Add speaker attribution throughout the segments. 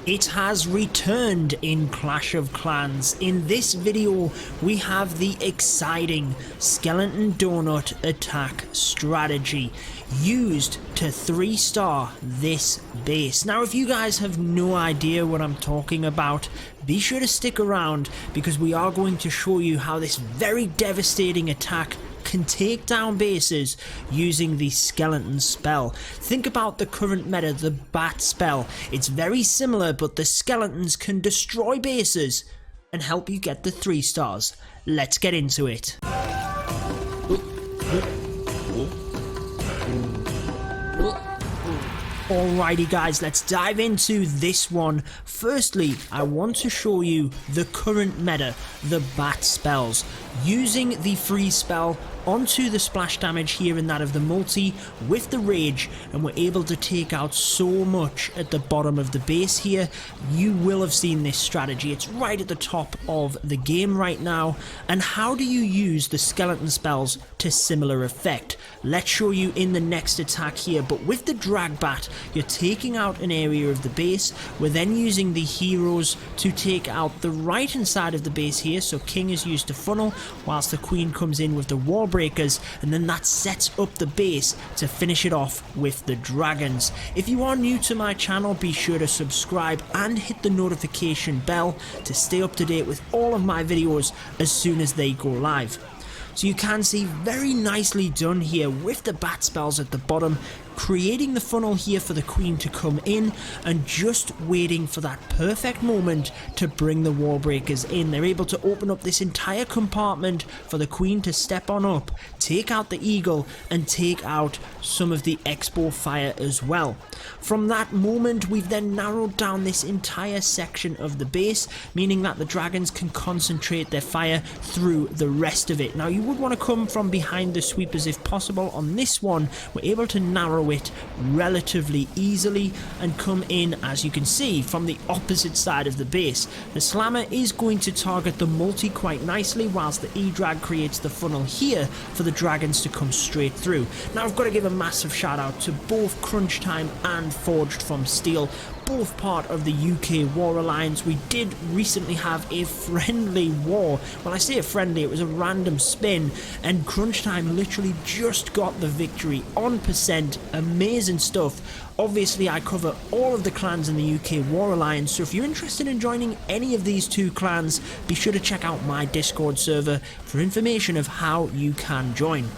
Speaker 1: It has returned in Clash of Clans. In this video, we have the exciting Skeleton Donut attack strategy used to 3-star this base. Now, if you guys have no idea what I'm talking about, be sure to stick around because we are going to show you how this very devastating attack can take down bases using the skeleton spell. Think about the current meta, the bat spell. It's very similar, but the skeletons can destroy bases and help you get the 3 stars. Let's get into it. Alrighty guys, let's dive into this one. Firstly, I want to show you the current meta, the bat spells. Using the freeze spell onto the splash damage here and that of the multi with the rage, and we're able to take out so much at the bottom of the base here. You will have seen this strategy. It's right at the top of the game right now. And how do you use the skeleton spells to similar effect? Let's show you in the next attack here. But with the drag bat, you're taking out an area of the base. We're then using the heroes to take out the right hand side of the base here. So king is used to funnel, whilst the queen comes in with the wall breakers, and then that sets up the base to finish it off with the dragons. If you are new to my channel, be sure to subscribe and hit the notification bell to stay up to date with all of my videos as soon as they go live. So you can see very nicely done here with the bat spells at the bottom, creating the funnel here for the queen to come in and just waiting for that perfect moment to bring the wall breakers in. They're able to open up this entire compartment for the queen to step on up, take out the eagle and take out some of the expo fire as well. From that moment, we've then narrowed down this entire section of the base, meaning that the dragons can concentrate their fire through the rest of it. Now, you would want to come from behind the sweepers if possible. On this one, we're able to narrow it relatively easily and come in, as you can see, from the opposite side of the base. The slammer is going to target the multi quite nicely, whilst the E-drag creates the funnel here for the dragons to come straight through. Now, I've got to give a massive shout out to both Crunch Time and Forged from Steel, both part of the UK War Alliance. We did recently have a friendly war. When I say a friendly, it was a random spin, and Crunch Time literally just got the victory on percent. Amazing stuff. Obviously, I cover all of the clans in the UK War Alliance, so if you're interested in joining any of these 2 clans, be sure to check out my Discord server for information of how you can join.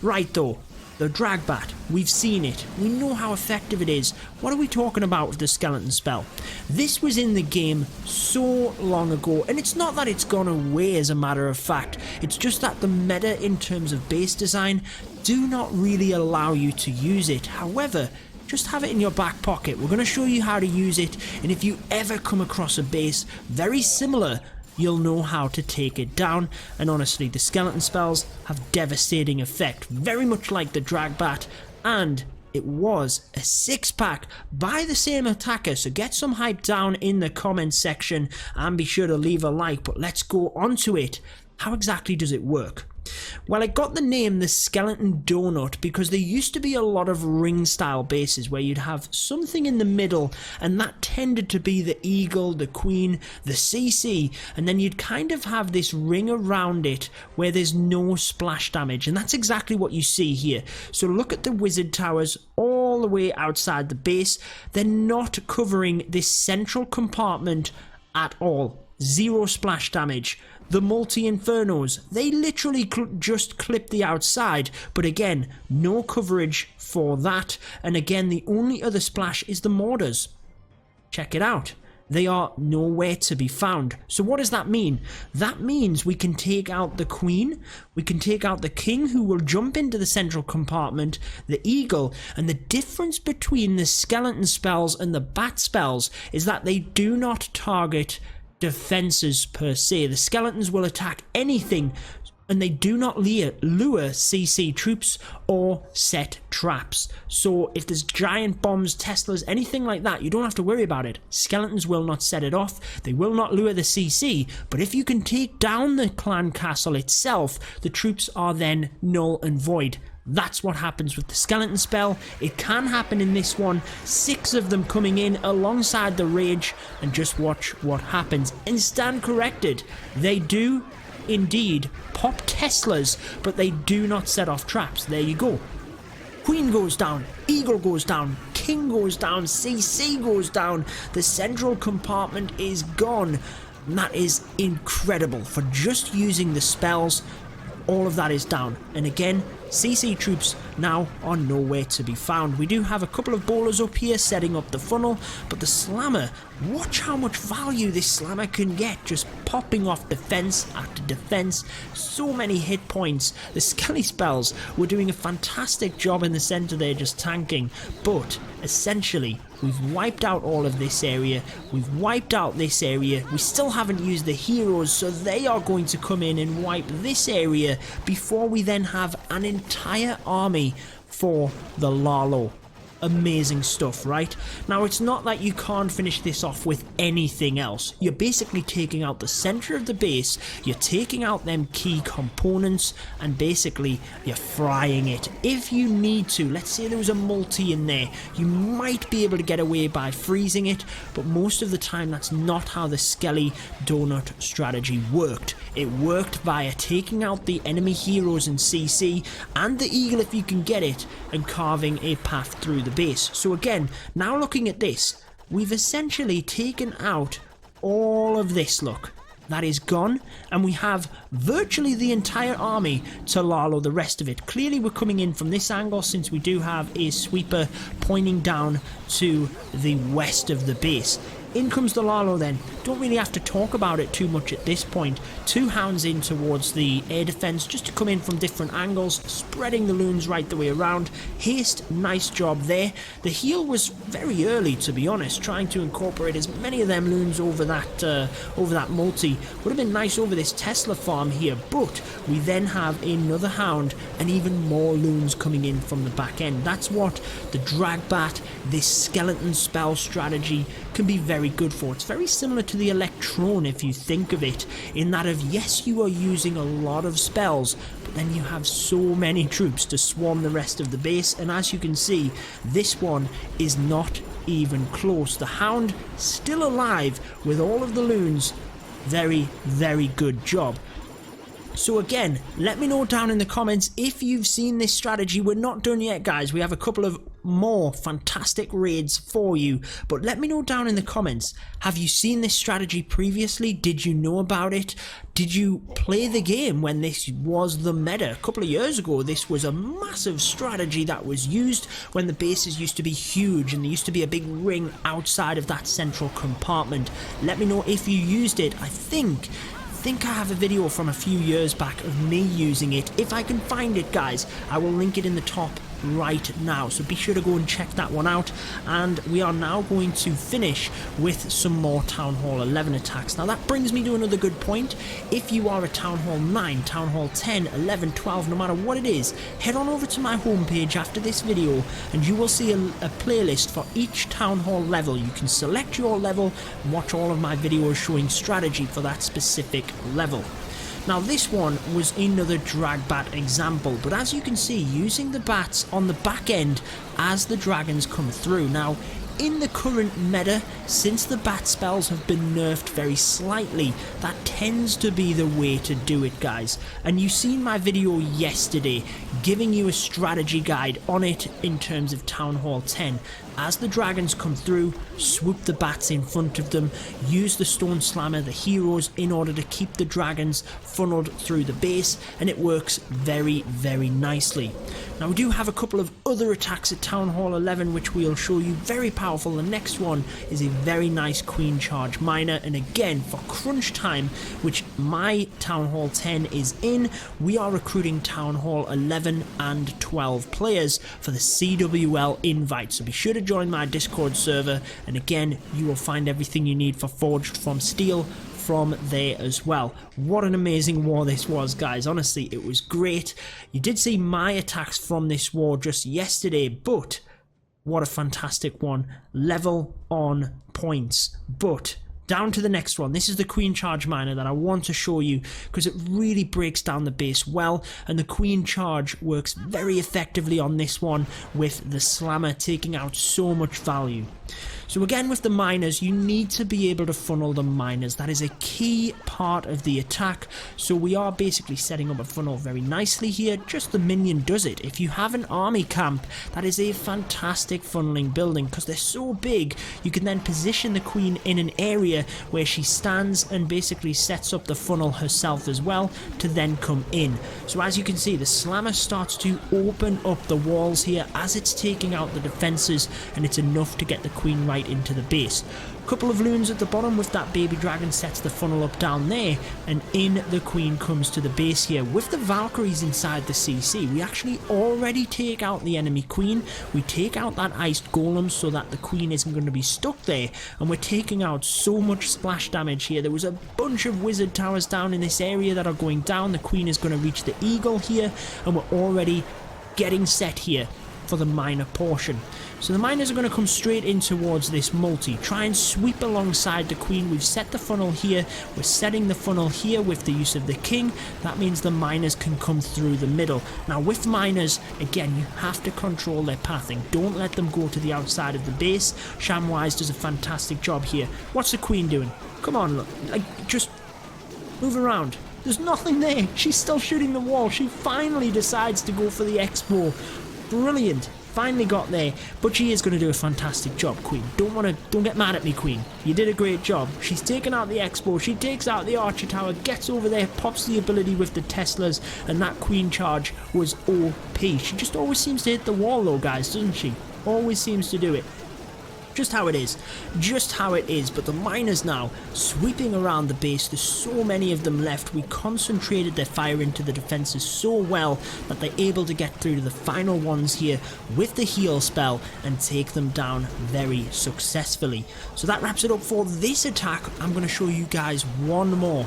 Speaker 1: Right though, the drag bat, we've seen it, we know how effective it is. What are we talking about with the skeleton spell? This was in the game so long ago, and it's not that it's gone away as a matter of fact, it's just that the meta in terms of base design do not really allow you to use it. However, just have it in your back pocket. We're going to show you how to use it, and if you ever come across a base very similar, you'll know how to take it down. And honestly, the skeleton spells have devastating effect, very much like the drag bat, and it was a 6-pack by the same attacker, so get some hype down in the comment section and be sure to leave a like. But let's go on to it. How exactly does it work? Well, it got the name the Skeleton Donut because there used to be a lot of ring style bases where you'd have something in the middle, and that tended to be the eagle, the queen, the CC, and then you'd kind of have this ring around it where there's no splash damage, and that's exactly what you see here. So look at the wizard towers all the way outside the base. They're not covering this central compartment at all. Zero splash damage. The multi-infernos, they literally just clip the outside, but again, no coverage for that. And again, the only other splash is the mortars. Check it out. They are nowhere to be found. So what does that mean? That means we can take out the queen, we can take out the king, who will jump into the central compartment, the eagle, and the difference between the skeleton spells and the bat spells is that they do not target defenses per se. The skeletons will attack anything, and they do not lure CC troops or set traps. So if there's giant bombs, Teslas, anything like that, you don't have to worry about it. Skeletons will not set it off, they will not lure the CC, but if you can take down the clan castle itself, the troops are then null and void. That's what happens with the skeleton spell. It can happen in this one. 6 of them coming in alongside the rage, and just watch what happens. And stand corrected, they do indeed pop Teslas, but they do not set off traps. There you go. Queen goes down, Eagle goes down, King goes down, CC goes down. The central compartment is gone. And that is incredible. For just using the spells, all of that is down. And again, CC troops now are nowhere to be found. We do have a couple of bowlers up here setting up the funnel, but the slammer, watch how much value this slammer can get, just popping off defense after defense. So many hit points. The Skelly spells were doing a fantastic job in the center there, just tanking, but essentially we've wiped out all of this area. We've wiped out this area. We still haven't used the heroes, so they are going to come in and wipe this area before we then have an entire army for the Lalo. Amazing stuff, right? Now, it's not that you can't finish this off with anything else. You're basically taking out the center of the base, you're taking out them key components, and basically you're frying it. If you need to, let's say there was a multi in there, you might be able to get away by freezing it, but most of the time that's not how the Skelly donut strategy worked. It worked via taking out the enemy heroes in CC and the Eagle if you can get it, and carving a path through the base. So again, now looking at this, we've essentially taken out all of this, look. That is gone, and we have virtually the entire army to Lalo the rest of it. Clearly we're coming in from this angle since we do have a sweeper pointing down to the west of the base. In comes the Lalo then. Don't really have to talk about it too much at this point. 2 hounds in towards the air defense just to come in from different angles, spreading the loons right the way around. Haste, nice job there. The heal was very early, to be honest, trying to incorporate as many of them loons over that multi. Would have been nice over this Tesla farm here, but we then have another hound and even more loons coming in from the back end. That's what the drag bat, this skeleton spell strategy, can be very good for. It's very similar to the Electron if you think of it, in that of yes, you are using a lot of spells, but then you have so many troops to swarm the rest of the base, and as you can see, this one is not even close. The hound still alive with all of the loons. Very, very good job. So again, let me know down in the comments if you've seen this strategy. We're not done yet, guys. We have a couple of more fantastic raids for you, but let me know down in the comments, have you seen this strategy previously? Did you know about it? Did you play the game when this was the meta? A couple of years ago, this was a massive strategy that was used when the bases used to be huge and there used to be a big ring outside of that central compartment. Let me know if you used it. I think I have a video from a few years back of me using it. If I can find it, guys, I will link it in the top right now, so be sure to go and check that one out. And we are now going to finish with some more Town Hall 11 attacks. Now that brings me to another good point. If you are a Town Hall 9, Town Hall 10, 11, 12, no matter what it is, head on over to my homepage after this video and you will see a playlist for each Town Hall level. You can select your level and watch all of my videos showing strategy for that specific level. Now this one was another drag bat example, but as you can see, using the bats on the back end as the dragons come through. Now in the current meta, since the bat spells have been nerfed very slightly, that tends to be the way to do it, guys. And you've seen my video yesterday giving you a strategy guide on it in terms of Town Hall 10. As the dragons come through, swoop the bats in front of them, use the stone slammer, the heroes, in order to keep the dragons funneled through the base, and it works very, very nicely. Now we do have a couple of other attacks at Town Hall 11 which we'll show you, very powerful. The next one is a very nice Queen Charge Miner, and again for crunch time, which my Town Hall 10 is in, we are recruiting Town Hall 11 and 12 players for the CWL invite, so be sure to join my Discord server, and again you will find everything you need for Forged from Steel from there as well. What an amazing war this was, guys. Honestly, it was great. You did see my attacks from this war just yesterday, but what a fantastic one. Level on points, but Down to the next one. This is the Queen Charge Miner that I want to show you because it really breaks down the base well, and the Queen Charge works very effectively on this one with the Slammer taking out so much value. So again, with the miners, you need to be able to funnel the miners. That is a key part of the attack. So we are basically setting up a funnel very nicely here. Just the minion does it. If you have an army camp, that is a fantastic funneling building because they're so big. You can then position the queen in an area where she stands and basically sets up the funnel herself as well to then come in. So as you can see, the Slammer starts to open up the walls here as it's taking out the defenses, and it's enough to get the queen right into the base. Couple of loons at the bottom with that baby dragon sets the funnel up down there, and in the queen comes to the base here. With the Valkyries inside the CC, we actually already take out the enemy queen. We take out that iced golem so that the queen isn't going to be stuck there, and we're taking out so much splash damage here. There was a bunch of wizard towers down in this area that are going down. The queen is going to reach the eagle here, and we're already getting set here for the miner portion. So the miners are going to come straight in towards this multi, try and sweep alongside the queen. We've set the funnel here, we're setting the funnel here with the use of the king. That means the miners can come through the middle. Now with miners, again, you have to control their pathing. Don't let them go to the outside of the base. Shamwise does a fantastic job here. What's the queen doing? Come on, look, like, just move around. There's nothing there. She's still shooting the wall. She finally decides to go for the expo. Brilliant. Finally got there, but she is going to do a fantastic job, queen. Don't get mad at me, queen. You did a great job. She's taken out the expo, she takes out the archer tower, gets over there, pops the ability with the Teslas, and that queen charge was OP. She just always seems to hit the wall though, guys, doesn't she? Always seems to do it. Just how it is. Just how it is. But the miners now sweeping around the base. There's so many of them left. We concentrated their fire into the defenses so well that they're able to get through to the final ones here with the heal spell and take them down very successfully. So that wraps it up for this attack. I'm going to show you guys one more,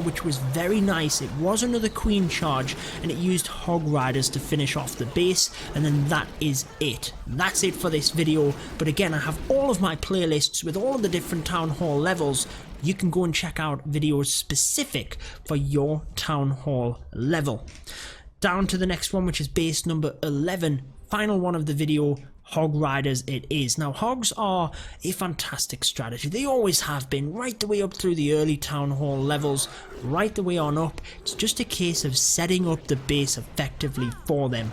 Speaker 1: which was very nice. It was another queen charge, and it used hog riders to finish off the base, and then that is it. That's it for this video. But again, I have all of my playlists with all of the different town hall levels. You can go and check out videos specific for your town hall level. Down to the next one, which is base number 11, final one of the video. Hog riders it is. Now hogs are a fantastic strategy. They always have been, right the way up through the early town hall levels, right the way on up. It's just a case of setting up the base effectively for them.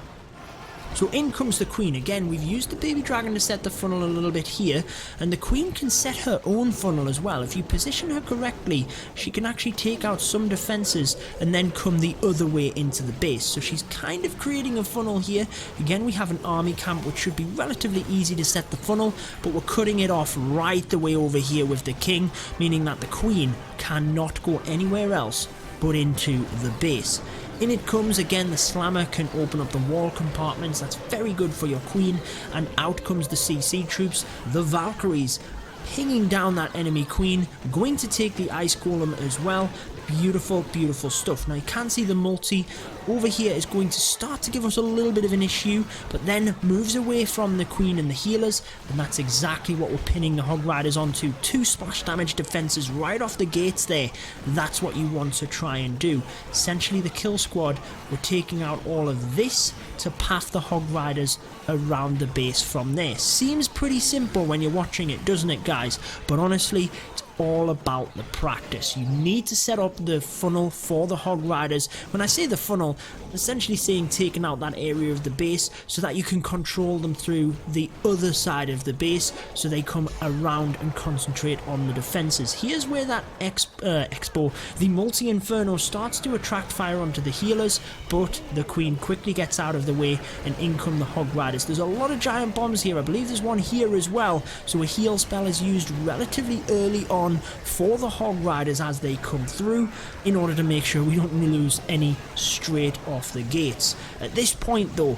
Speaker 1: So in comes the queen. Again, we've used the baby dragon to set the funnel a little bit here, and the queen can set her own funnel as well. If you position her correctly, she can actually take out some defenses and then come the other way into the base. So she's kind of creating a funnel here. Again, we have an army camp, which should be relatively easy to set the funnel, but we're cutting it off right the way over here with the king, meaning that the queen cannot go anywhere else but into the base. In it comes again, the Slammer can open up the wall compartments. That's very good for your queen. And out comes the CC troops, the Valkyries, pinging down that enemy queen, going to take the ice golem as well. Beautiful, beautiful stuff. Now you can see the multi over here is going to start to give us a little bit of an issue, but then moves away from the queen and the healers, and that's exactly what we're pinning the hog riders onto. 2 splash damage defenses right off the gates there. That's what you want to try and do. Essentially the kill squad were taking out all of this to path the hog riders around the base from there. Seems pretty simple when you're watching it, doesn't it, guys? But honestly, it's all about the practice. You need to set up the funnel for the hog riders. When I say the funnel, I'm essentially saying taking out that area of the base so that you can control them through the other side of the base, so they come around and concentrate on the defenses. Here's where that expo, the multi-inferno, starts to attract fire onto the healers, but the queen quickly gets out of the way and in come the hog riders. There's a lot of giant bombs here. I believe there's one here as well, so a heal spell is used relatively early on for the hog riders as they come through, in order to make sure we don't lose any straight off the gates. At this point though,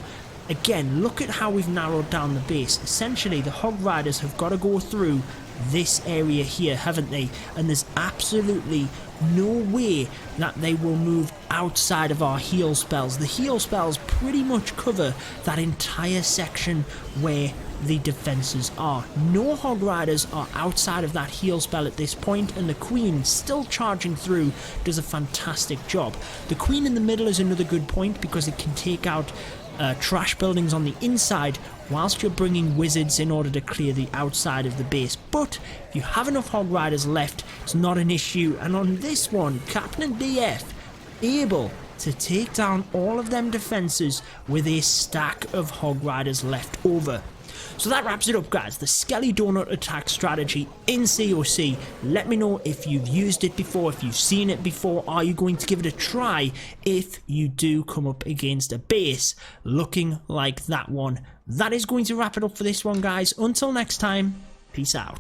Speaker 1: again, look at how we've narrowed down the base. Essentially the hog riders have got to go through this area here, haven't they? And there's absolutely no way that they will move outside of our heal spells. The heal spells pretty much cover that entire section where the defenses are. No Hog Riders are outside of that heal spell at this point, and the Queen, still charging through, does a fantastic job. The Queen in the middle is another good point because it can take out trash buildings on the inside whilst you're bringing wizards in order to clear the outside of the base. But if you have enough Hog Riders left, it's not an issue. And on this one, Captain DF able to take down all of them defenses with a stack of Hog Riders left over. So that wraps it up, guys. The Skelly Donut attack strategy in COC. Let me know if you've used it before, if you've seen it before. Are you going to give it a try if you do come up against a base looking like that one? That is going to wrap it up for this one, guys. Until next time, peace out.